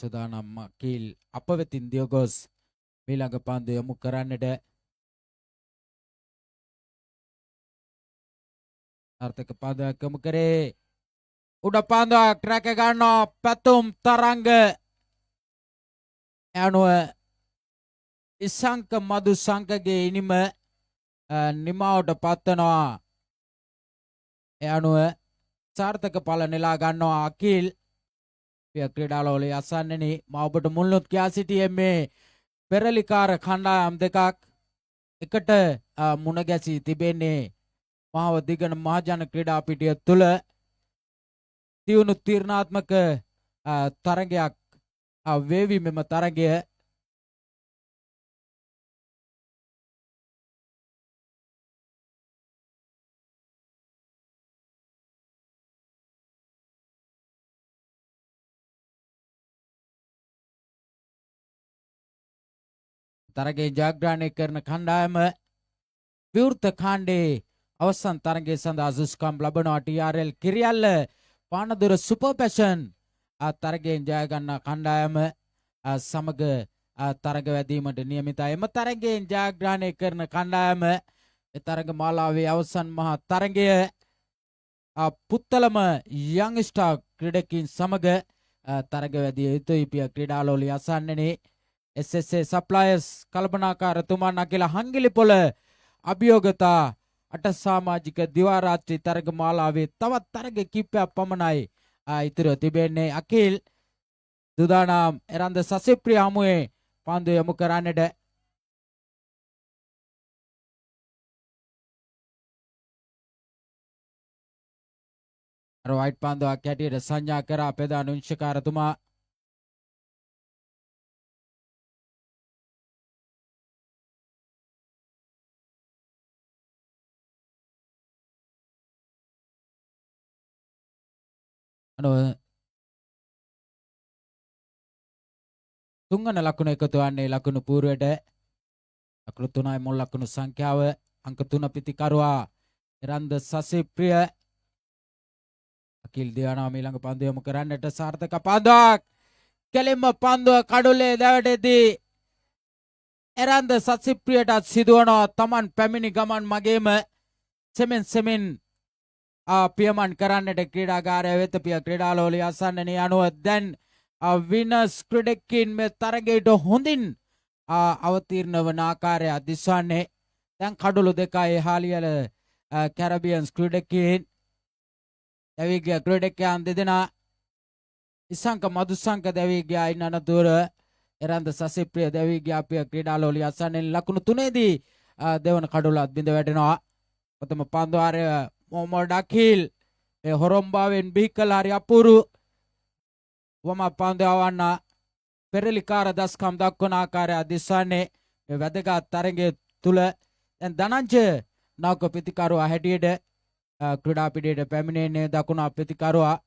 සුදානම් අකිල් අප වෙතින් දිය ගොස් මීළඟ පන්දු යොමු කරන්නට අර්ථක පන්දුවක් යොමු කරේ උඩ පන්දුවක් රැක ගන්නවා පැතුම් තරංග යනුව ඉසංක මදු සංකගේ ඉනිම නිමාවට පත්වනවා යනුව සාර්ථක ඵල නෙලා ගන්නවා අකිල් ක්‍රීඩාලෝලේ අසන්නනි මම ඔබට මුල්නුත් කියා සිටියේ මේ පෙරලිකාර කණ්ඩායම් දෙකක් එකට මුණ ගැසී තිබෙන්නේ මහව දිගන මහජන ක්‍රීඩා පිටිය තුල තියුණු තීරණාත්මක තරගයක් වේවි මෙම තරගය තරගයේ ජයග්‍රහණය කරන කණ්ඩායම විවෘත කාණ්ඩේ අවසන් තරගයේ සඳහා සුසුකම් ලබනවා TRL කිරියල්ල පානදුර සුපර් පැෂන් තරගයෙන් ජය ගන්නා කණ්ඩායම සමග තරග වැදීමට නියමිතයි. එම තරගයෙන් ජයග්‍රහණය කරන කණ්ඩායම තරග මාලාවේ අවසන් මහා තරගය පුත්තලම යං ස්ටාර් ක්‍රීඩකින් සමග තරග වැදිය යුතුයි. පිය ක්‍රීඩාලෝලිය අසන්නනේ SSA සප්ලයර්ස් කල්පනාකාරතුමා නගිල හංගිලිපොළ අභියෝගතා අට සමාජික දිවා රාත්‍රී තරග මාලාවේ තවත් තරග කිහිපයක් පමණයි ඉතිරිව තිබෙන්නේ. අකිල් සුදානම් එරන්ද සසිප්‍රිය හමුවේ පන්දු යොමු කරන්නට වයිට් පන්දුවක් හැටියට සංඥා කරා ප්‍රධාන විනිශ්චයකාරතුමා. තුන්වන ලකුණ එකතු වන්නේ ලකුණු පූර්වයට ලකුණු 3යි මුල් ලකුණු සංඛ්‍යාව අංක 3 පිතිකරුවා එරන්ද සසිප්‍රිය. අකිල් දියනවා ඊළඟ පන්දු යොමු කරන්නට සාර්ථක පන්දුවක් කෙලින්ම පන්දුව කඩුලේ දැවටෙදී එරන්ද සසිප්‍රියට සිදුවනවා තමන් පැමිණි ගමන් මගේම සෙමෙන් පියමන් කරන්නට ක්‍රීඩාගාරය වෙත. පිය ක්‍රීඩාලෝලිය අසන්නනේ අනුව දැන් විනස් ක්‍රීඩකින් මේ තරගයට හොඳින් අවතීර්ණ වන ආකාරය දිස්වන්නේ. දැන් කඩුළු දෙකයි හාලියල කැරබියන්ස් ක්‍රීඩකින් දැවී ගිය ක්‍රීඩකයන් දෙදෙනා ඉසංක මදුසංක දැවී ගියා. ඉන්න අනතුර එරන්ද සසිප්‍රිය දැවී ගියා. පිය ක්‍රීඩාලෝලිය අසන්නේ ලකුණු 3ේදී දෙවන කඩුලත් බිඳ වැටෙනවා. ප්‍රථම පන්දුවාරය මොහමඩ් අකිල් ඒ හොරොම්බාවෙන් බිහිකල හරි අපූරු වම පන්දු අවන්න පෙරලිකාර දස්කම් දක්වන ආකාරය දිස්වන්නේ මේ වැදගත් තරගය තුල. දැන් ධනංජය නවක ප්‍රතිකරුවා හැටියට ක්‍රීඩා පිටියට පැමිණෙන්නේ දකුණ ප්‍රතිකරුවා